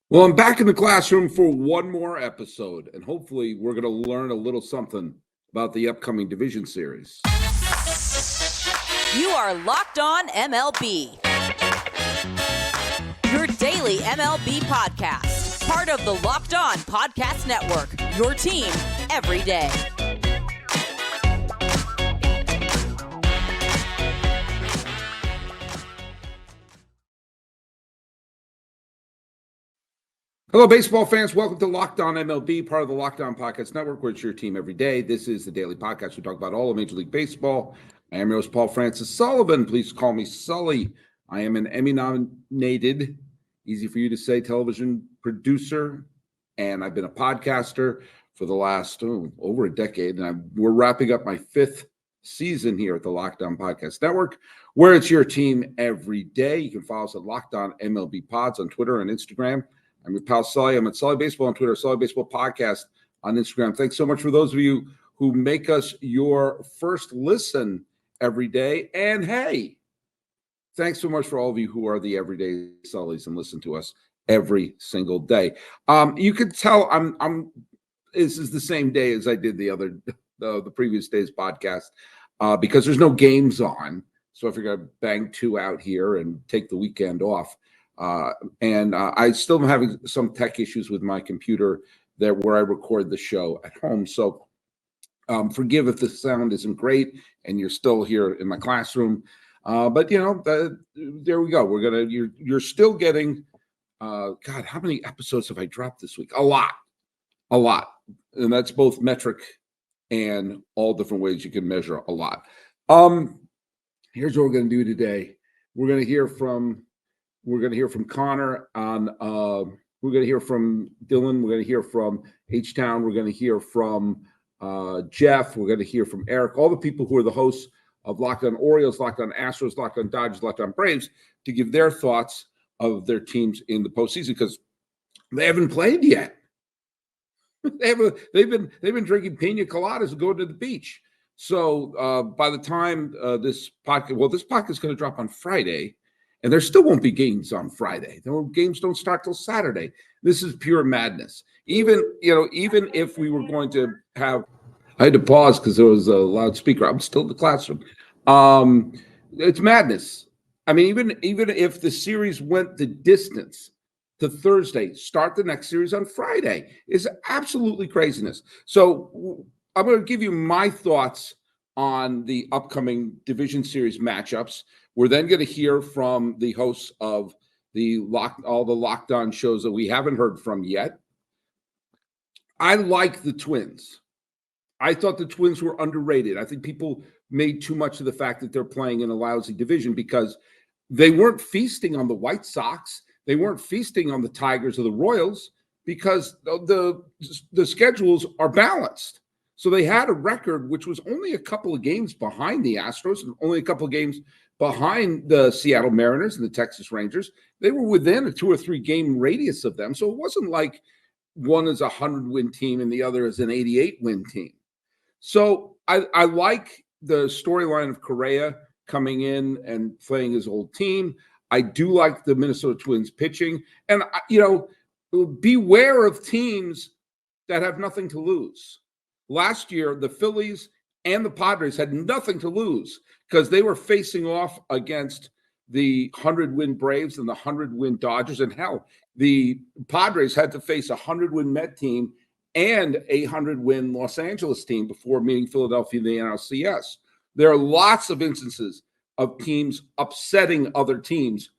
Well, I'm back in the classroom for one more episode, and hopefully, we're going to learn a little something about the upcoming division series. You are Locked On MLB, your daily MLB podcast, part of the Locked On Podcast Network, your team every day. Hello, baseball fans. Welcome to Locked On MLB, part of the Locked On Podcast Network, where it's your team every day. This is the daily podcast. We talk about all of Major League Baseball. I am your host, Paul Francis Sullivan. Please call me Sully. I am an Emmy-nominated, easy for you to say, television producer, and I've been a podcaster for the last over a decade, and we're wrapping up my fifth season here at the Locked On Podcast Network, where it's your team every day. You can follow us at Locked On MLB Pods on Twitter and Instagram. I'm your pal Sully. I'm at Sully Baseball on Twitter, Sully Baseball Podcast on Instagram. Thanks so much for those of you who make us your first listen every day. And hey, thanks so much for all of you who are the everyday Sullys and listen to us every single day. You could tell this is the same day as I did the previous day's podcast because there's no games on. So I figured I'd bang two out here and take the weekend off. I still am having some tech issues with my computer where I record the show at home. So forgive if the sound isn't great and you're still here in my classroom. But there we go. You're still getting, God, how many episodes have I dropped this week? A lot. And that's both metric and all different ways you can measure a lot. Here's what we're going to do today. We're going to hear from Connor on, we're going to hear from Dylan. We're going to hear from HTown. We're going to hear from Jeff. We're going to hear from Eric, all the people who are the hosts of Locked On Orioles, Locked On Astros, Locked On Dodgers, Locked On Braves, to give their thoughts of their teams in the postseason because they haven't played yet. They've been drinking pina coladas and going to the beach. So by the time this podcast is going to drop on Friday, and there still won't be games on Friday. The games don't start till Saturday. This is pure madness. Even if we were going to have, I had to pause because there was a loudspeaker. I'm still in the classroom. It's madness. I mean, even if the series went the distance to Thursday, start the next series on Friday is absolutely craziness. So I'm going to give you my thoughts on the upcoming division series matchups. We're then going to hear from the hosts of all the Locked On shows that we haven't heard from yet. I like the Twins. I thought the Twins were underrated. I think people made too much of the fact that they're playing in a lousy division because they weren't feasting on the White Sox. They weren't feasting on the Tigers or the Royals because the schedules are balanced. So they had a record which was only a couple of games behind the Astros and only a couple of games behind the Seattle Mariners and the Texas Rangers. They were within a 2 or 3 game radius of them. So it wasn't like one is a 100-win team and the other is an 88-win team. So I like the storyline of Correa coming in and playing his old team. I do like the Minnesota Twins pitching. And, beware of teams that have nothing to lose. Last year, the Phillies and the Padres had nothing to lose because they were facing off against the 100-win Braves and the 100-win Dodgers. And hell, the Padres had to face a 100-win Met team and a 100-win Los Angeles team before meeting Philadelphia in the NLCS. There are lots of instances of teams upsetting other teams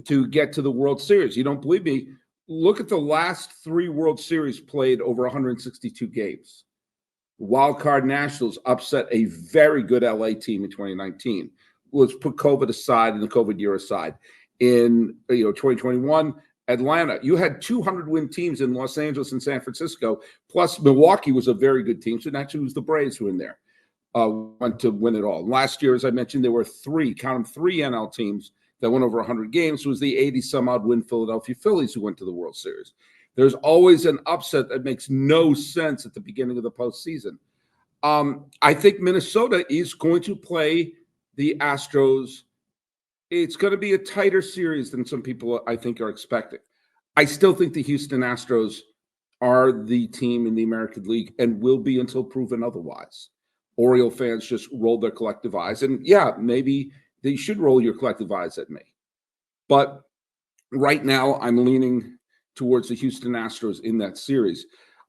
to get to the World Series. You don't believe me? Look at the last 3 World Series played over 162 games. Wildcard Nationals upset a very good LA team in 2019. Let's put COVID aside and the COVID year aside. In 2021, Atlanta, you had 200-win teams in Los Angeles and San Francisco, plus Milwaukee was a very good team. So naturally it was the Braves who were in there, went to win it all. Last year, as I mentioned, there were 3 NL teams that went over 100 games. It was the 80-some-odd win Philadelphia Phillies who went to the World Series. There's always an upset that makes no sense at the beginning of the postseason. I think Minnesota is going to play the Astros. It's going to be a tighter series than some people, I think, are expecting. I still think the Houston Astros are the team in the American League and will be until proven otherwise. Oriole fans just roll their collective eyes. And yeah, maybe they should roll your collective eyes at me. But right now, I'm leaning towards the Houston Astros in that series.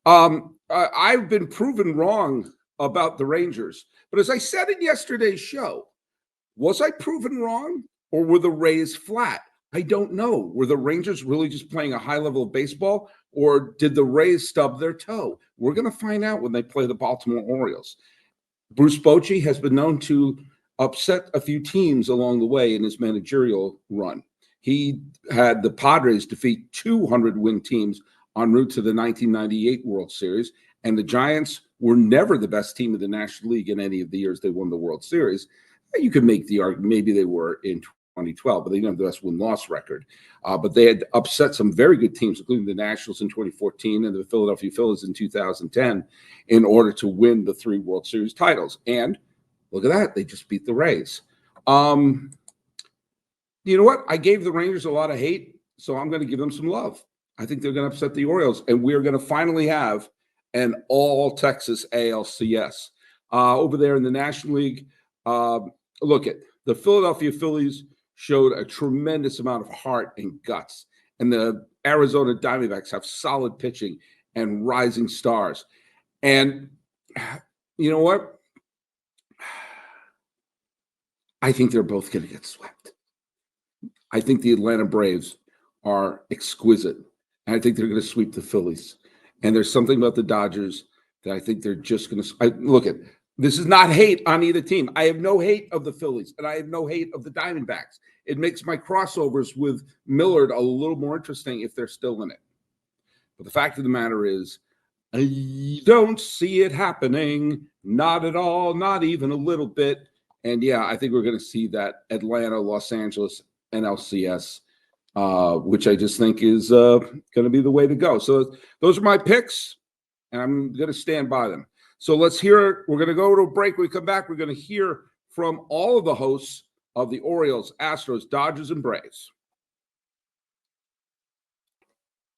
I've been proven wrong about the Rangers. But as I said in yesterday's show, was I proven wrong or were the Rays flat? I don't know. Were the Rangers really just playing a high level of baseball, or did the Rays stub their toe? We're going to find out when they play the Baltimore Orioles. Bruce Bochy has been known to upset a few teams along the way in his managerial run. He had the Padres defeat 200-win teams en route to the 1998 World Series, and the Giants were never the best team in the National League in any of the years they won the World Series. You could make the argument maybe they were in 2012, but they didn't have the best win-loss record. But they had upset some very good teams, including the Nationals in 2014 and the Philadelphia Phillies in 2010, in order to win the 3 World Series titles. And look at that, they just beat the Rays. You know what? I gave the Rangers a lot of hate, so I'm going to give them some love. I think they're going to upset the Orioles, and we're going to finally have an all-Texas ALCS. Over there in the National League, look at the Philadelphia Phillies showed a tremendous amount of heart and guts, and the Arizona Diamondbacks have solid pitching and rising stars. And you know what? I think they're both going to get swept. I think the Atlanta Braves are exquisite, and I think they're going to sweep the Phillies. And there's something about the Dodgers that I think they're just going to look at. This is not hate on either team. I have no hate of the Phillies, and I have no hate of the Diamondbacks. It makes my crossovers with Millard a little more interesting if they're still in it. But the fact of the matter is, I don't see it happening. Not at all, not even a little bit. And yeah, I think we're going to see that Atlanta, Los Angeles, NLCS, which I just think is going to be the way to go. So those are my picks, and I'm going to stand by them. So let's hear it. We're going to go to a break. When we come back, we're going to hear from all of the hosts of the Orioles, Astros, Dodgers, and Braves.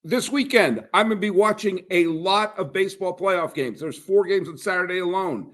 This weekend, I'm going to be watching a lot of baseball playoff games. There's 4 games on Saturday alone.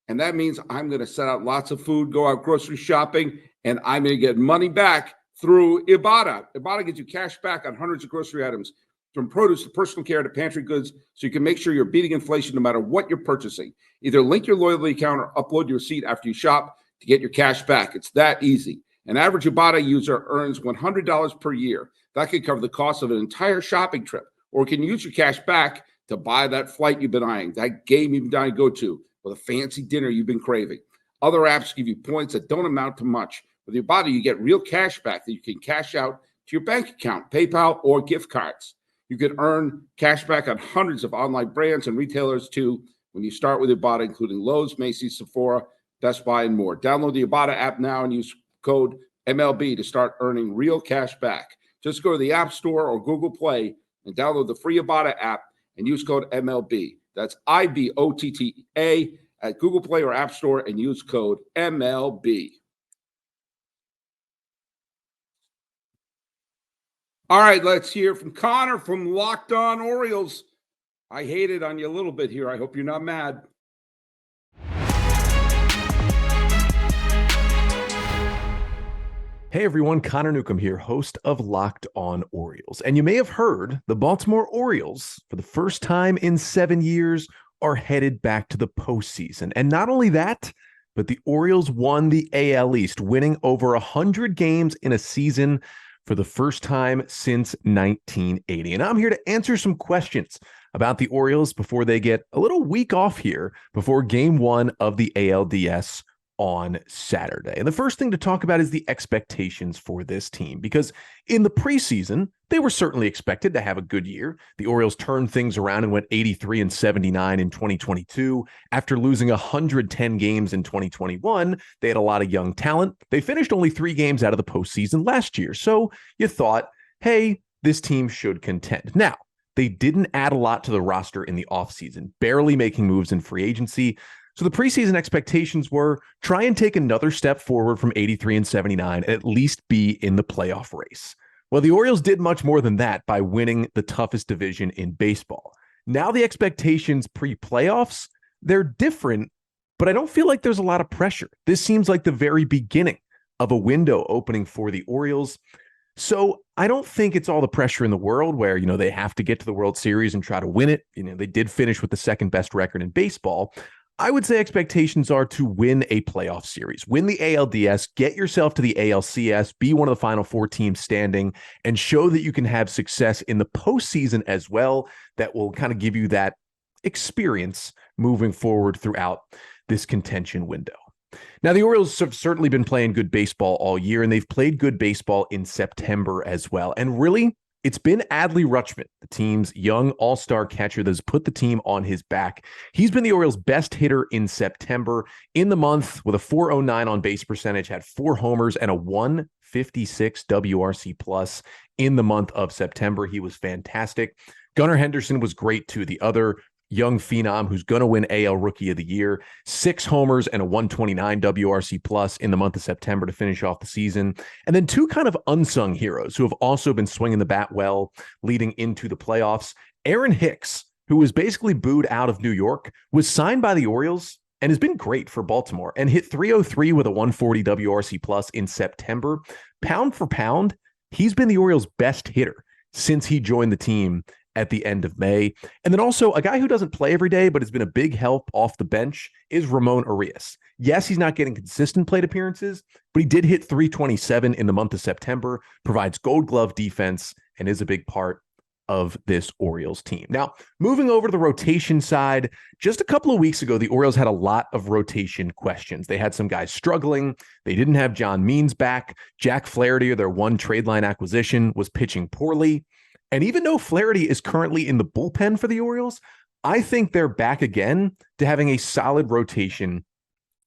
And that means I'm going to set out lots of food, go out grocery shopping, and I'm going to get money back through Ibotta. Ibotta gives you cash back on hundreds of grocery items, from produce to personal care to pantry goods, so you can make sure you're beating inflation no matter what you're purchasing. Either link your loyalty account or upload your receipt after you shop to get your cash back. It's that easy. An average Ibotta user earns $100 per year. That could cover the cost of an entire shopping trip, or can use your cash back to buy that flight you've been eyeing, that game you've been dying to go to, or the fancy dinner you've been craving. Other apps give you points that don't amount to much. With Ibotta, you get real cash back that you can cash out to your bank account, PayPal, or gift cards. You can earn cash back on hundreds of online brands and retailers too when you start with Ibotta, including Lowe's, Macy's, Sephora, Best Buy, and more. Download the Ibotta app now and use code MLB to start earning real cash back. Just go to the App Store or Google Play and download the free Ibotta app and use code MLB. That's IBOTTA at Google Play or App Store and use code MLB. All right, let's hear from Connor from Locked On Orioles. I hated on you a little bit here. I hope you're not mad. Hey everyone, Connor Newcomb here, host of Locked On Orioles. And you may have heard the Baltimore Orioles, for the first time in 7 years, are headed back to the postseason. And not only that, but the Orioles won the AL East, winning over 100 games in a season for the first time since 1980. And I'm here to answer some questions about the Orioles before they get a little week off here before game 1 of the ALDS on Saturday. And the first thing to talk about is the expectations for this team, because in the preseason, they were certainly expected to have a good year. The Orioles turned things around and went 83-79 in 2022. After losing 110 games in 2021, they had a lot of young talent. They finished only 3 games out of the postseason last year. So you thought, hey, this team should contend. Now, they didn't add a lot to the roster in the offseason, barely making moves in free agency. So the preseason expectations were try and take another step forward from 83-79 and at least be in the playoff race. Well, the Orioles did much more than that by winning the toughest division in baseball. Now the expectations pre-playoffs, they're different, but I don't feel like there's a lot of pressure. This seems like the very beginning of a window opening for the Orioles. So I don't think it's all the pressure in the world where, they have to get to the World Series and try to win it. They did finish with the second best record in baseball. I would say expectations are to win a playoff series, win the ALDS, get yourself to the ALCS, be one of the final four teams standing, and show that you can have success in the postseason as well. That will kind of give you that experience moving forward throughout this contention window. Now, the Orioles have certainly been playing good baseball all year, and they've played good baseball in September as well. And really, it's been Adley Rutschman, the team's young all-star catcher that has put the team on his back. He's been the Orioles' best hitter in September. In the month, with a .409 on-base percentage, had 4 homers and a 156 WRC plus in the month of September. He was fantastic. Gunnar Henderson was great, too, the other young phenom who's going to win AL Rookie of the Year. 6 homers and a 129 WRC plus in the month of September to finish off the season. And then 2 kind of unsung heroes who have also been swinging the bat well leading into the playoffs. Aaron Hicks, who was basically booed out of New York, was signed by the Orioles and has been great for Baltimore and hit .303 with a 140 WRC plus in September. Pound for pound, he's been the Orioles' best hitter since he joined the team at the end of May. And then also a guy who doesn't play every day, but has been a big help off the bench is Ramon Arias. Yes, he's not getting consistent plate appearances, but he did hit .327 in the month of September, provides Gold Glove defense, and is a big part of this Orioles team. Now, moving over to the rotation side, just a couple of weeks ago, the Orioles had a lot of rotation questions. They had some guys struggling. They didn't have John Means back. Jack Flaherty, their one trade line acquisition, was pitching poorly. And even though Flaherty is currently in the bullpen for the Orioles, I think they're back again to having a solid rotation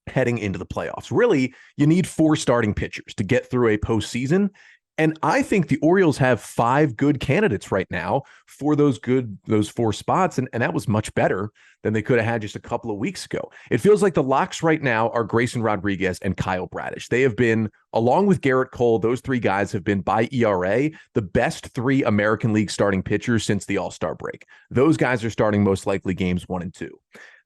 heading into the playoffs. Really, you need 4 starting pitchers to get through a postseason. And I think the Orioles have 5 good candidates right now for those 4 spots. And that was much better than they could have had just a couple of weeks ago. It feels like the locks right now are Grayson Rodriguez and Kyle Bradish. They have been, along with Garrett Cole, those 3 guys have been by ERA, the best 3 American League starting pitchers since the All-Star break. Those guys are starting most likely games 1 and 2.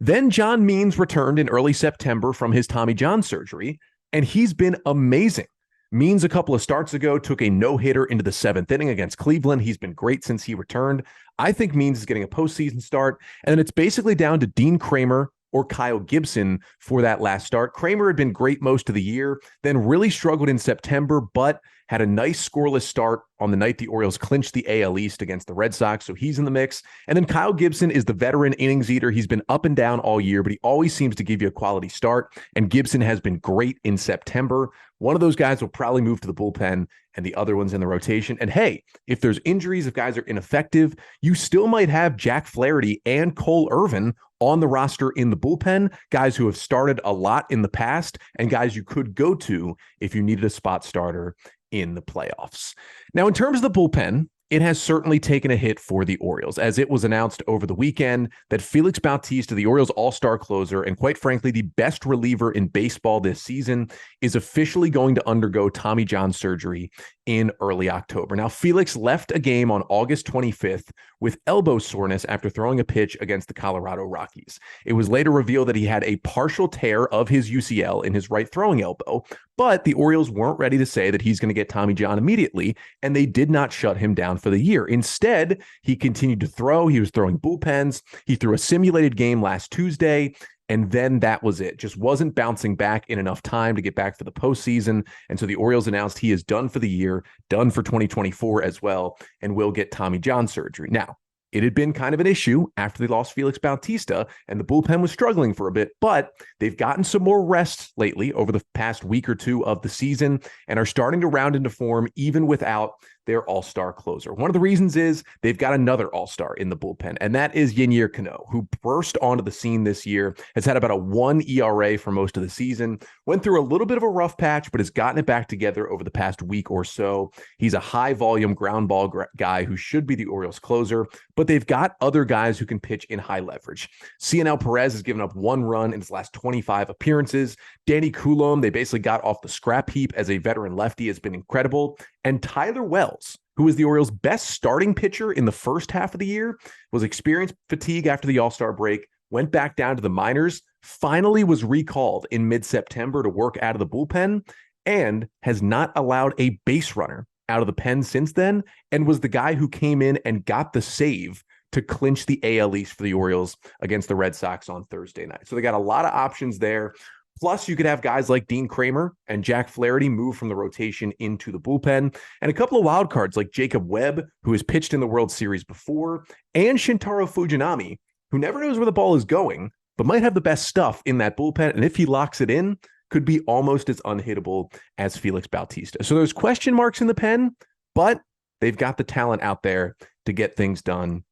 Then John Means returned in early September from his Tommy John surgery, and he's been amazing. Means a couple of starts ago took a no-hitter into the 7th inning against Cleveland. He's been great since he returned. I think Means is getting a postseason start, and then it's basically down to Dean Kramer or Kyle Gibson for that last start. Kramer had been great most of the year, then really struggled in September, but had a nice scoreless start on the night the Orioles clinched the AL East against the Red Sox, so he's in the mix. And then Kyle Gibson is the veteran innings eater. He's been up and down all year, but he always seems to give you a quality start, and Gibson has been great in September. One of those guys will probably move to the bullpen, and the other one's in the rotation. And hey, if there's injuries, if guys are ineffective, you still might have Jack Flaherty and Cole Irvin on the roster in the bullpen, guys who have started a lot in the past and guys you could go to if you needed a spot starter in the playoffs. Now, in terms of the bullpen, it has certainly taken a hit for the Orioles, as it was announced over the weekend that Felix Bautista, the Orioles all-star closer, and quite frankly, the best reliever in baseball this season, is officially going to undergo Tommy John surgery in early October. Now, Felix left a game on August 25th with elbow soreness after throwing a pitch against the Colorado Rockies. It was later revealed that he had a partial tear of his UCL in his right throwing elbow, but the Orioles weren't ready to say that he's going to get Tommy John immediately, and they did not shut him down for the year. Instead, he continued to throw. He was throwing bullpens. He threw a simulated game last Tuesday, and then that was it. Just wasn't bouncing back in enough time to get back for the postseason. And so the Orioles announced he is done for the year, done for 2024 as well, and will get Tommy John surgery. Now, it had been kind of an issue after they lost Felix Bautista, and the bullpen was struggling for a bit, but they've gotten some more rest lately over the past week or 2 of the season and are starting to round into form even without their all-star closer. One of the reasons is they've got another all-star in the bullpen, and that is Yennier Cano, who burst onto the scene this year, has had about a 1 ERA for most of the season, went through a little bit of a rough patch, but has gotten it back together over the past week or so. He's a high-volume ground ball guy who should be the Orioles closer, but they've got other guys who can pitch in high leverage. Cionel Perez has given up 1 run in his last 25 appearances. Danny Coulomb, they basically got off the scrap heap as a veteran lefty, has been incredible. And Tyler Wells, who was the Orioles' best starting pitcher in the first half of the year, was experienced fatigue after the All-Star break, went back down to the minors, finally was recalled in mid-September to work out of the bullpen, and has not allowed a base runner out of the pen since then, and was the guy who came in and got the save to clinch the AL East for the Orioles against the Red Sox on Thursday night. So they got a lot of options there. Plus, you could have guys like Dean Kramer and Jack Flaherty move from the rotation into the bullpen, and a couple of wild cards like Jacob Webb, who has pitched in the World Series before, and Shintaro Fujinami, who never knows where the ball is going, but might have the best stuff in that bullpen. And if he locks it in, could be almost as unhittable as Felix Bautista. So there's question marks in the pen, but they've got the talent out there to get things done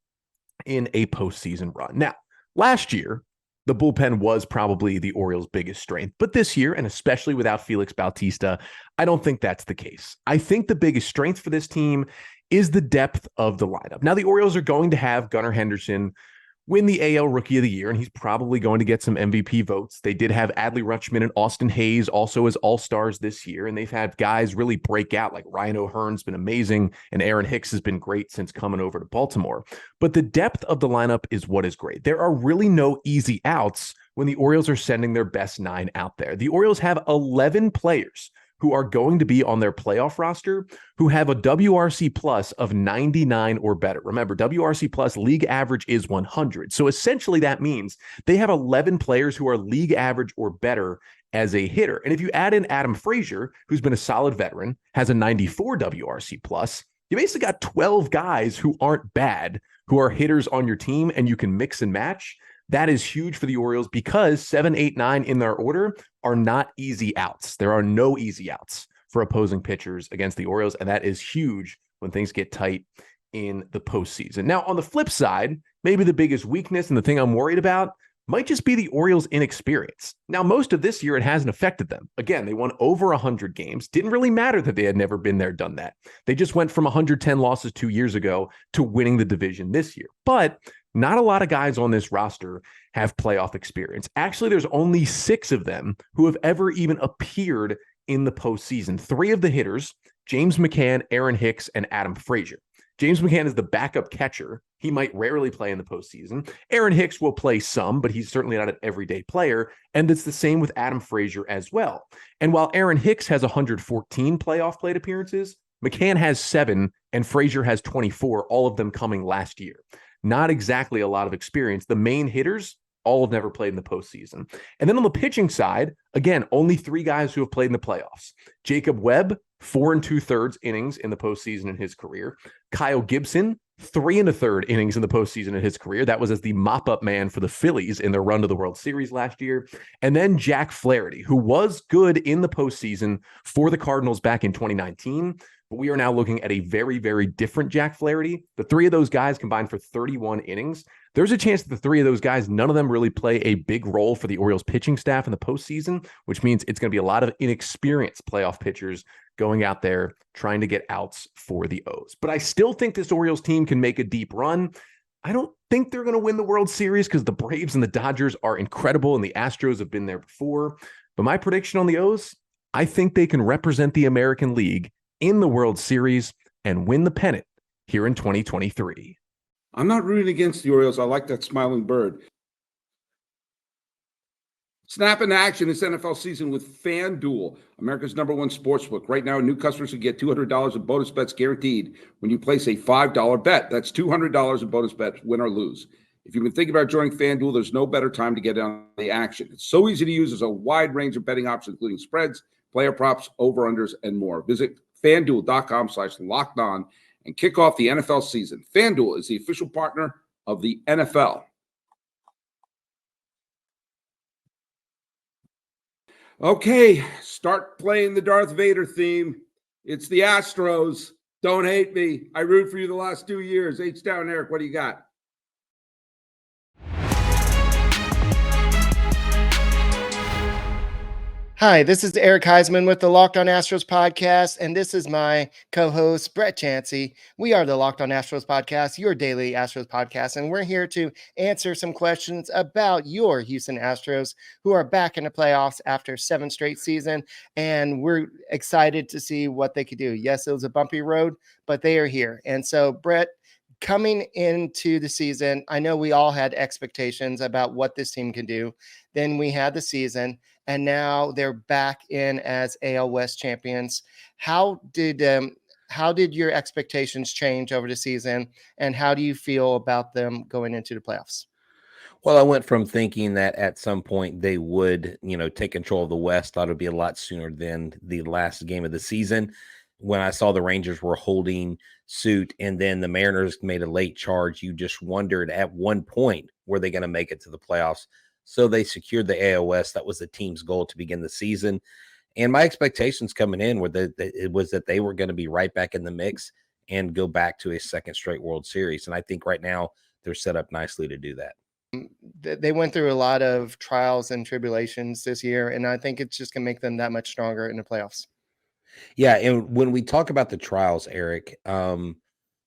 in a postseason run. Now, last year, the bullpen was probably the Orioles' biggest strength, but this year, and especially without Felix Bautista, I don't think that's the case. I think the biggest strength for this team is the depth of the lineup. Now, the Orioles are going to have Gunnar Henderson win the AL Rookie of the Year, and he's probably going to get some MVP votes. They did have Adley Rutschman and Austin Hayes also as All-Stars this year, and they've had guys really break out, like Ryan O'Hearn's been amazing, and Aaron Hicks has been great since coming over to Baltimore. But the depth of the lineup is what is great. There are really no easy outs when the Orioles are sending their best 9 out there. The Orioles have 11 players who are going to be on their playoff roster who have a WRC plus of 99 or better. Remember, WRC plus league average is 100. So essentially that means they have 11 players who are league average or better as a hitter. And if you add in Adam Frazier, who's been a solid veteran, has a 94 WRC plus, you basically got 12 guys who aren't bad, who are hitters on your team, and you can mix and match. That is huge for the Orioles because 7, 8, 9 in their order are not easy outs. There are no easy outs for opposing pitchers against the Orioles, and that is huge when things get tight in the postseason. Now, on the flip side, maybe the biggest weakness and the thing I'm worried about might just be the Orioles' inexperience. Now, most of this year, it hasn't affected them. Again, they won over 100 games. Didn't really matter that they had never been there, done that. They just went from 110 losses 2 years ago to winning the division this year. But not a lot of guys on this roster have playoff experience. Actually, there's only 6 of them who have ever even appeared in the postseason. 3 of the hitters, James McCann, Aaron Hicks, and Adam Frazier. James McCann is the backup catcher. He might rarely play in the postseason. Aaron Hicks will play some, but he's certainly not an everyday player. And it's the same with Adam Frazier as well. And while Aaron Hicks has 114 playoff plate appearances, McCann has 7 and Frazier has 24, all of them coming last year. Not exactly a lot of experience. The main hitters all have never played in the postseason. And then on the pitching side, again, only 3 guys who have played in the playoffs. Jacob Webb, 4 2/3 innings in the postseason in his career. Kyle Gibson, 3 1/3 innings in the postseason in his career. That was as the mop-up man for the Phillies in their run to the World Series last year. And then Jack Flaherty, who was good in the postseason for the Cardinals back in 2019. But we are now looking at a very, very different Jack Flaherty. The 3 of those guys combined for 31 innings. There's a chance that the 3 of those guys, none of them really play a big role for the Orioles pitching staff in the postseason, which means it's going to be a lot of inexperienced playoff pitchers going out there trying to get outs for the O's. But I still think this Orioles team can make a deep run. I don't think they're going to win the World Series because the Braves and the Dodgers are incredible and the Astros have been there before. But my prediction on the O's, I think they can represent the American League in the World Series and win the pennant here in 2023. I'm not rooting against the Orioles. I like that smiling bird. Snap into action this NFL season with FanDuel, America's #1 sportsbook. Right now, new customers can get $200 in bonus bets guaranteed when you place a $5 bet. That's $200 in bonus bets, win or lose. If you've been thinking about joining FanDuel, there's no better time to get on the action. It's so easy to use. There's a wide range of betting options, including spreads, player props, over-unders, and more. Visit FanDuel.com/lockedon and kick off the NFL season. FanDuel is the official partner of the NFL. Okay, start playing the Darth Vader theme. It's the Astros. Don't hate me. I root for you the last 2 years. HTown, Eric, what do you got? Hi, this is Eric Heisman with the Locked On Astros podcast, and this is my co-host, Brett Chansey. We are the Locked On Astros podcast, your daily Astros podcast, and we're here to answer some questions about your Houston Astros, who are back in the playoffs after 7 straight season, and we're excited to see what they could do. Yes, it was a bumpy road, but they are here. And so, Brett, coming into the season, I know we all had expectations about what this team can do. Then we had the season, and now they're back in as AL West champions. How did your expectations change over the season, and how do you feel about them going into the playoffs? Well, I went from thinking that at some point they would, take control of the West. Thought it would be a lot sooner than the last game of the season. When I saw the Rangers were holding suit and then the Mariners made a late charge, you just wondered at one point, were they going to make it to the playoffs? So they secured the AL West. That was the team's goal to begin the season. And my expectations coming in were that they were going to be right back in the mix and go back to a second straight World Series. And I think right now they're set up nicely to do that. They went through a lot of trials and tribulations this year, and I think it's just going to make them that much stronger in the playoffs. Yeah, and when we talk about the trials, Eric, the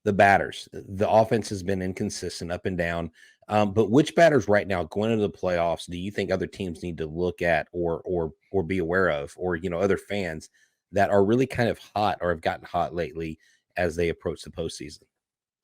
batters, the offense has been inconsistent up and down. But which batters right now going into the playoffs do you think other teams need to look at or be aware of, or other fans that are really kind of hot or have gotten hot lately as they approach the postseason?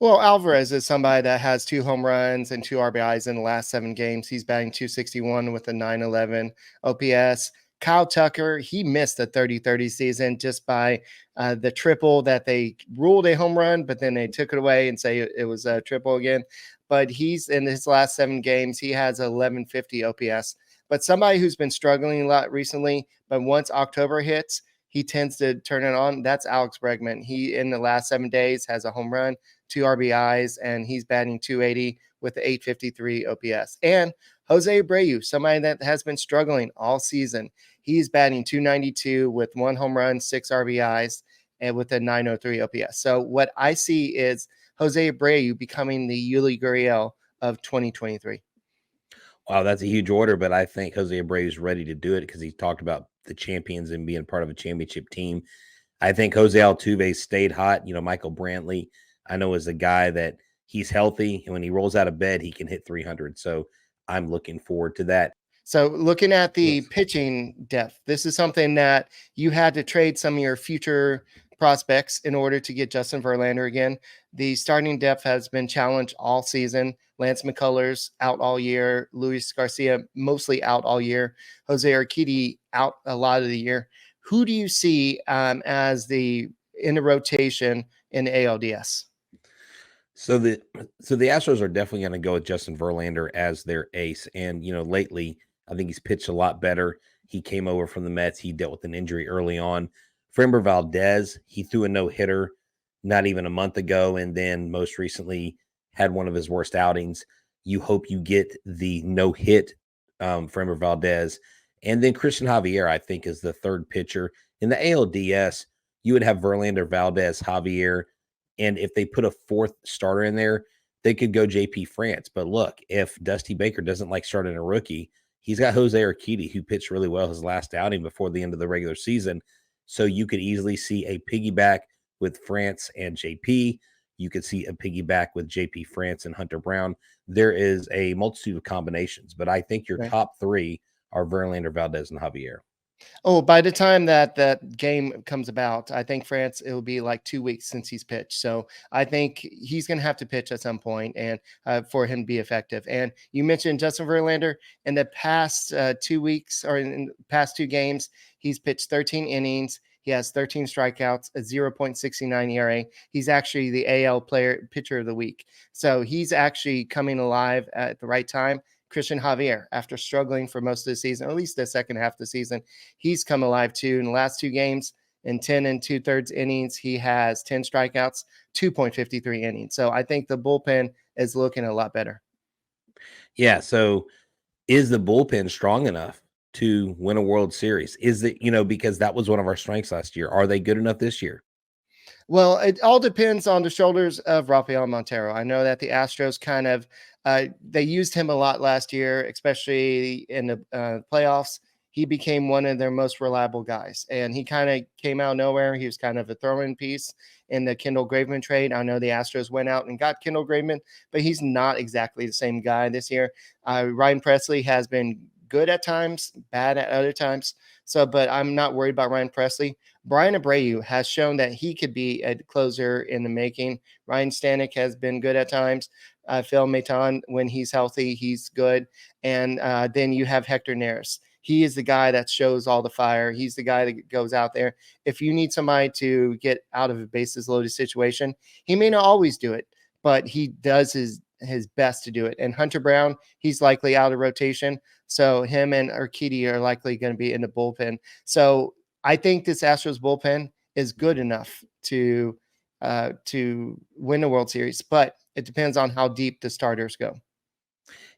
Well, Alvarez is somebody that has 2 home runs and 2 RBIs in the last 7 games. He's batting .261 with a .911 OPS. Kyle Tucker, he missed the 30-30 season just by the triple that they ruled a home run, but then they took it away and say it was a triple again. But he's in his last 7 games, he has 1150 OPS. But somebody who's been struggling a lot recently, but once October hits, he tends to turn it on. That's Alex Bregman. He, in the last 7 days, has a home run, 2 RBIs, and he's batting .280 with the .853 OPS. And Jose Abreu, somebody that has been struggling all season. He's batting .292 with 1 home run, 6 RBIs, and with a .903 OPS. So what I see is Jose Abreu becoming the Yuli Gurriel of 2023. Wow, that's a huge order, but I think Jose Abreu is ready to do it because he talked about the champions and being part of a championship team. I think Jose Altuve stayed hot. Michael Brantley, I know, is a guy that he's healthy, and when he rolls out of bed, he can hit 300. So I'm looking forward to that. So looking at the pitching depth, this is something that you had to trade some of your future prospects in order to get Justin Verlander again. The starting depth has been challenged all season. Lance McCullers out all year. Luis Garcia mostly out all year. Jose Urquidy out a lot of the year. Who do you see as in the rotation in the ALDS? So the Astros are definitely going to go with Justin Verlander as their ace. And, lately, I think he's pitched a lot better. He came over from the Mets. He dealt with an injury early on. Framber Valdez, he threw a no-hitter not even a month ago, and then most recently had one of his worst outings. You hope you get the no-hit Framber Valdez. And then Christian Javier, I think, is the third pitcher. In the ALDS, you would have Verlander, Valdez, Javier, and if they put a 4th starter in there, they could go JP France. But look, if Dusty Baker doesn't like starting a rookie, he's got Jose Urquidy, who pitched really well his last outing before the end of the regular season. So you could easily see a piggyback with France and JP. You could see a piggyback with JP France and Hunter Brown. There is a multitude of combinations, but I think your top 3 are Verlander, Valdez, and Javier. Oh, by the time that game comes about, I think France, it'll be like 2 weeks since he's pitched. So I think he's going to have to pitch at some point and for him to be effective. And you mentioned Justin Verlander. In the past 2 weeks, or in the past 2 games, he's pitched 13 innings. He has 13 strikeouts, a 0.69 ERA. He's actually the AL pitcher of the week. So he's actually coming alive at the right time. Christian Javier, after struggling for most of the season, or at least the second half of the season, he's come alive too. In the last 2 games, in 10 2/3 innings, he has 10 strikeouts, 2.53 innings. So I think the bullpen is looking a lot better. Yeah. So is the bullpen strong enough to win a World Series? Is it, because that was one of our strengths last year. Are they good enough this year? Well, it all depends on the shoulders of Rafael Montero. I know that the Astros kind of they used him a lot last year, especially in the playoffs. he became one of their most reliable guys. And he kind of came out of nowhere. He was kind of a throw-in piece in the Kendall Graveman trade. I know the Astros went out and got Kendall Graveman, but he's not exactly the same guy this year. Ryan Presley has been good at times, bad at other times. So, but I'm not worried about Ryan Presley. Brian Abreu has shown that he could be a closer in the making. Ryan Stanek has been good at times. Phil Maton, when he's healthy, he's good. And then you have Hector Neris. He is the guy that shows all the fire. He's the guy that goes out there. If you need somebody to get out of a bases loaded situation, he may not always do it, but he does his best to do it. And Hunter Brown, he's likely out of rotation. So him and Urquidy are likely going to be in the bullpen. So I think this Astros bullpen is good enough to win the World Series, but it depends on how deep the starters go.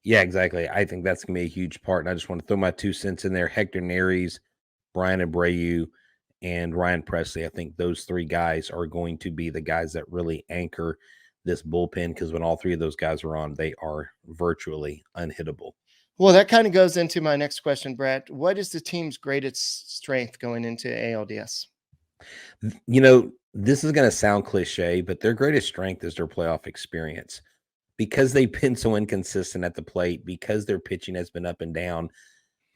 Yeah, exactly. I think that's going to be a huge part. And I just want to throw my 2 cents in there. Hector Neris, Brian Abreu, and Ryan Presley. I think those 3 guys are going to be the guys that really anchor this bullpen, because when all 3 of those guys are on, they are virtually unhittable. Well, that kind of goes into my next question, Brett. What is the team's greatest strength going into ALDS? This is going to sound cliche, but their greatest strength is their playoff experience. Because they've been so inconsistent at the plate, because their pitching has been up and down,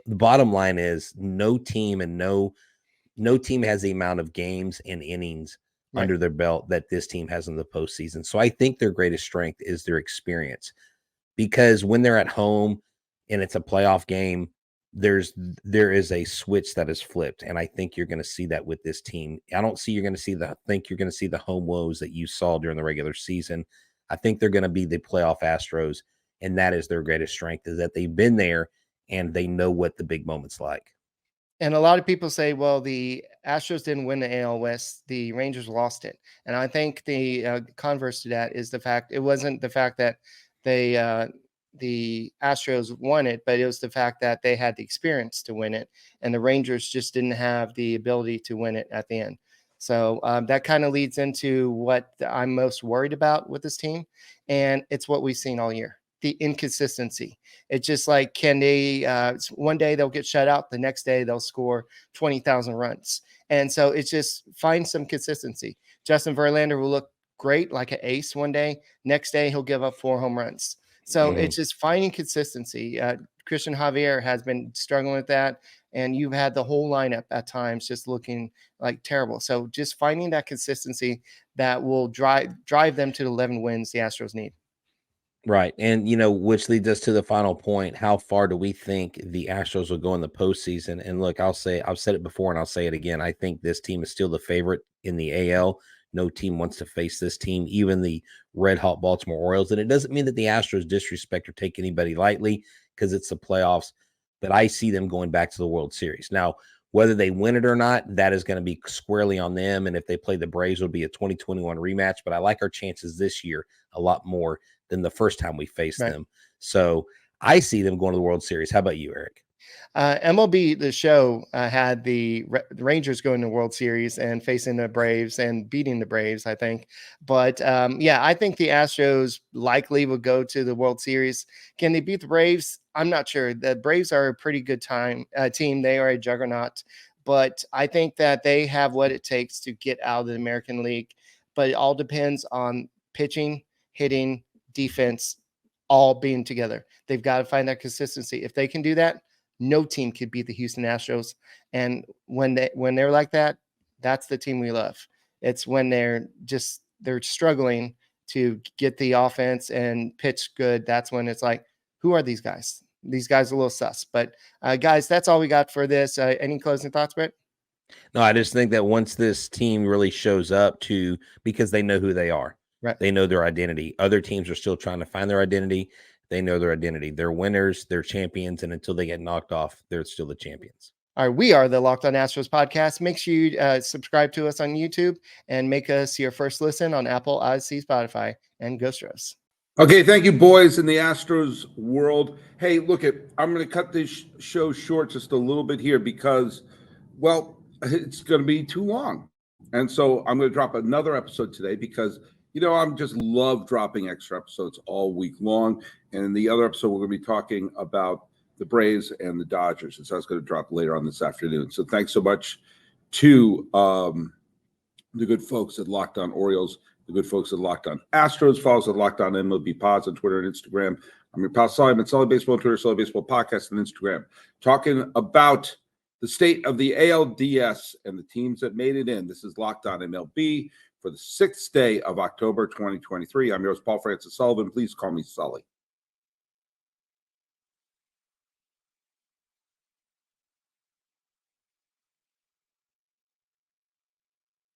the bottom line is no team has the amount of games and innings under their belt that this team has in the postseason. So I think their greatest strength is their experience, because when they're at home and it's a playoff game, there is a switch that is flipped. And I think you're going to see that with this team. I think you're going to see the home woes that you saw during the regular season. I think they're going to be the playoff Astros, and that is their greatest strength, is that they've been there and they know what the big moment's like. And a lot of people say, well, the Astros didn't win the AL West, the Rangers lost it. And I think the converse to that is the fact, it wasn't the fact that the Astros won it, but it was the fact that they had the experience to win it, and the Rangers just didn't have the ability to win it at the end. So that kind of leads into what I'm most worried about with this team. And it's what we've seen all year, the inconsistency. It's just like, can they, one day they'll get shut out, the next day they'll score 20,000 runs. And so it's just find some consistency. Justin Verlander will look great, like an ace one day. Next day, he'll give up 4 home runs. So it's just finding consistency. Christian Javier has been struggling with that. And you've had the whole lineup at times just looking like terrible. So just finding that consistency that will drive them to the 11 wins the Astros need. Right. And, which leads us to the final point. How far do we think the Astros will go in the postseason? And look, I've said it before and I'll say it again. I think this team is still the favorite in the AL. No team wants to face this team, even the red hot Baltimore Orioles. And it doesn't mean that the Astros disrespect or take anybody lightly, because it's the playoffs. But I see them going back to the World Series. Now, whether they win it or not, that is going to be squarely on them. And if they play the Braves, it'll be a 2021 rematch. But I like our chances this year a lot more than the first time we faced them. So I see them going to the World Series. How about you, Eric? MLB The Show had the Rangers going to the World Series and facing the Braves and beating the Braves, I think. But I think the Astros likely will go to the World Series. Can they beat the Braves? I'm not sure. The Braves are a pretty good team. They are a juggernaut. But I think that they have what it takes to get out of the American League. But it all depends on pitching, hitting, defense, all being together. They've got to find that consistency. If they can do that, no team could beat the Houston Astros. And when they're like that, that's the team we love. It's when they're struggling to get the offense and pitch good. That's when it's like, who are these guys? These guys are a little sus. But guys, that's all we got for this. Any closing thoughts, Brett? No, I just think that once this team really shows up because they know who they are. Right. They know their identity. Other teams are still trying to find their identity. They know their identity. They're winners. They're champions. And until they get knocked off, they're still the champions. All right. We are the Locked On Astros podcast. Make sure you subscribe to us on YouTube and make us your first listen on Apple, Odyssey, Spotify, and Go Astros. Okay. Thank you, boys in the Astros world. Hey, I'm going to cut this show short just a little bit here because, it's going to be too long. And so I'm going to drop another episode today because I'm just love dropping extra episodes all week long. And in the other episode, we're going to be talking about the Braves and the Dodgers. And so that's going to drop later on this afternoon. So thanks so much to the good folks at Locked On Orioles, the good folks at Locked On Astros. Follow us at Locked On MLB Pods on Twitter and Instagram. I'm your pal Simon, Solid Baseball on Twitter, Solid Baseball Podcast on Instagram. Talking about the state of the ALDS and the teams that made it in. This is Locked On MLB for the 6th day of October 2023. I'm your host, Paul Francis Sullivan. Please call me Sully.